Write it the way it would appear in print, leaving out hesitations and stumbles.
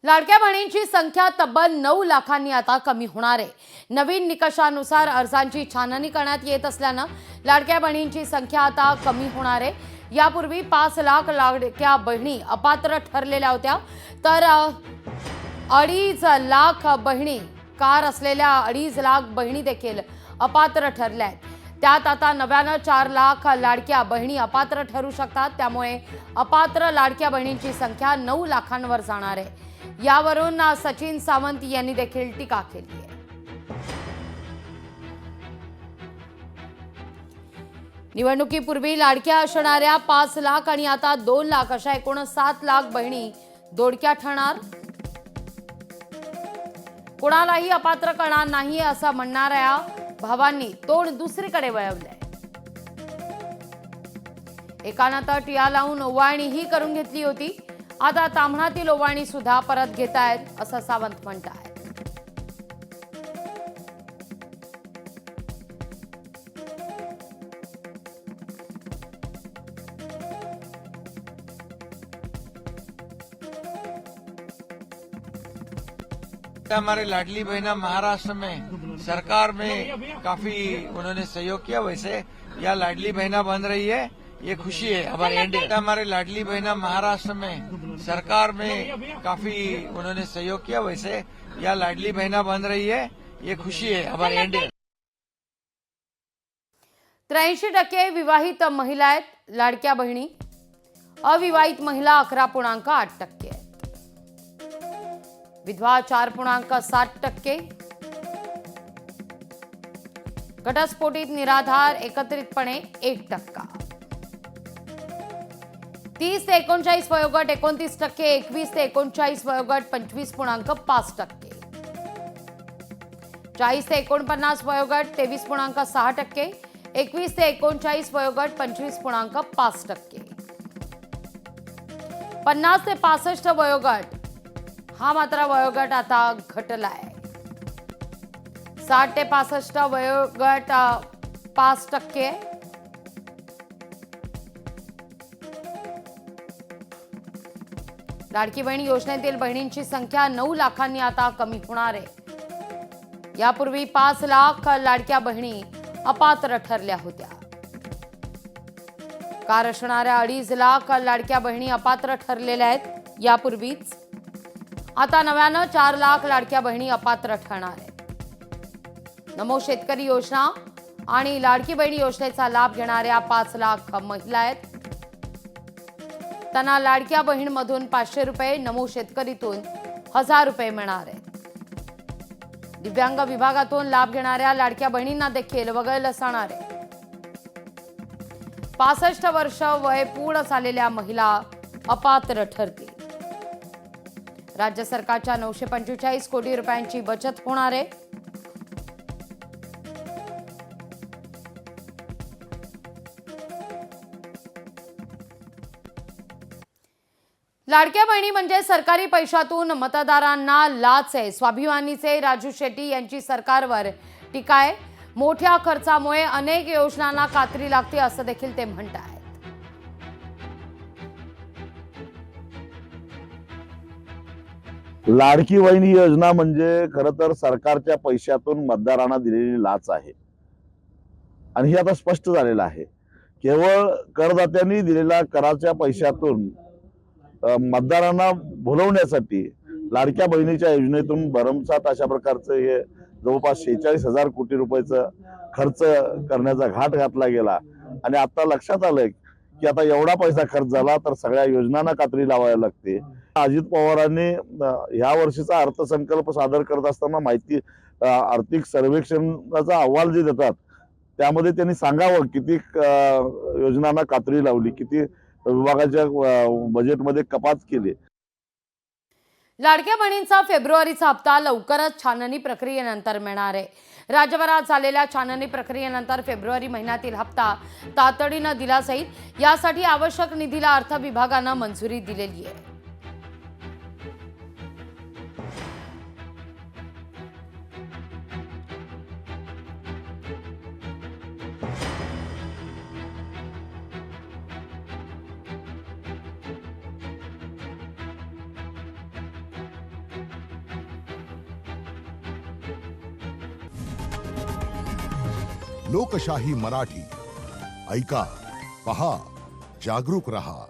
लाडक्या बहिणींची संख्या तब्बल 9 लाखांनी आता कमी होणार आहे। नवीन निकषानुसार अर्जांची छाननी करण्यात येत असल्यानं लाडक्या बहिणींची संख्या आता कमी होणार आहे। यापूर्वी 5 लाख लाडक्या बहिणी अपात्र ठरलेल्या होत्या, तर 2.5 लाख बहिणी कार असलेल्या 2.5 लाख बहिणी देखील अपात्र ठरल्या आहेत। त्यात आता नव्यानं 4 लाख लाडक्या बहिणी अपात्र ठरू शकतात। त्यामुळे अपात्र लाडक्या बहिणींची संख्या 9 लाखांवर जाणार आहे। यावरून सचिन सावंत यांनी देखील टीका केली आहे। निवडणुकीपूर्वी लाडक्या असणाऱ्या 5 लाख आणि आता 2 लाख अशा एकूण 7 लाख बहिणी दोडक्या ठरणार। कोणालाही अपात्र करणार नाही असं म्हणणाऱ्या भावांनी तोंड दुसरीकडे वळवलंय। एकानं तर टिया लावून ओवाळणीही करून घेतली होती, आता ताम्हणातील ओवाळणी सुद्धा परत घेतायत असं सावंत म्हणतायत। हमारे लाडली बहना महाराष्ट्र में सरकार में काफी उन्होंने सहयोग किया। वैसे या लाडली बहना बन रही है, ये खुशी है हमारे एनडीए। हमारे लाडली बहना महाराष्ट्र में सरकार में काफी उन्होंने सहयोग किया। वैसे या लाडली बहना बन रही है, ये खुशी है हमारे एनडीए। 83% विवाहित महिला आहेत लाडक्या बहिणी, अविवाहित महिला 11.8% आहेत, विधवा 4.7%, घटस्फोटित निराधार एकत्रितपणे 1%, 30 ते 39 वयोगट 29%, 21 ते 39 वयोगट 25.5%, 40 ते 49 वयोगट 23.6%, 21 ते 39 वयोगट 25.5%, 50 ते 65 वयोगट हा मात्र वयोगट आता घटलाय। 60 ते 65 वयोगट 5%, लाडकी बहीण योजनेतील बहिणींची संख्या 9 लाखांनी आता कमी होणार आहे। यापूर्वी 5 लाख लाडक्या बहिणी अपात्र ठरल्या होत्या। कार असणाऱ्या 2.5 लाख लाडक्या बहिणी अपात्र ठरलेल्या आहेत। यापूर्वीच आता नव्यानं 4 लाख लाडक्या बहिणी अपात्र ठरणार आहेत। नमो शेतकरी योजना आणि लाडकी बहिणी योजनेचा लाभ घेणाऱ्या 5 लाख महिला आहेत। त्यांना लाडक्या बहीणमधून 500 रुपये, नमो शेतकरीतून 1000 रुपये मिळणार आहेत। दिव्यांग विभागातून लाभ घेणाऱ्या लाडक्या बहिणींना देखील वगळलं असणार आहे। 65 वर्ष वय पूर्ण झालेल्या महिला अपात्र ठरतील। राज्य सरकारच्या 945 कोटी रुपयांची बचत होणार आहे। लाडक्या बहिणी म्हणजे सरकारी पैशातून मतदारांना लाच आहे। स्वाभिमानीचे राजू शेट्टी यांची सरकारवर टीका आहे। मोठ्या खर्चामुळे अनेक योजनांना कात्री लागते असं देखील ते म्हणतात। लाडकी बहीण ही योजना म्हणजे खरं तर सरकारच्या पैशातून मतदारांना दिलेली लाच आहे आणि हे आता स्पष्ट झालेलं आहे। केवळ करदात्यांनी दिलेल्या कराच्या पैशातून मतदारांना भुलवण्यासाठी लाडक्या बहिणीच्या योजनेतून भरमसाठ अशा प्रकारचं हे जवळपास 46,000 कोटी रुपयाचं खर्च करण्याचा घाट घातला गेला आणि आता लक्षात आलंय की आता एवढा पैसा खर्च झाला तर सगळ्या योजनांना कात्री लावायला लागते। अजित पवारांनी ह्या वर्षीचा अर्थसंकल्प सादर करत असताना आर्थिक सर्वेक्षणाचा अहवाल जे देतात त्यामध्ये त्यांनी सांगावं किती योजनांना कात्री लावली, किती विभागाच्या बजेटमध्ये कपात केली। लाडक्या बहिणींचा फेब्रुवारीचा हप्ता लवकरच छाननी प्रक्रियेनंतर मिळणार आहे। राज्यभरात झालेल्या छाननी प्रक्रियेनंतर फेब्रुवारी महिन्यातील हप्ता तातडीनं दिला जाईल। यासाठी आवश्यक निधीला अर्थ विभागानं मंजुरी दिलेली आहे। लोकशाही मराठी ऐका, पहा, जागरूक रहा.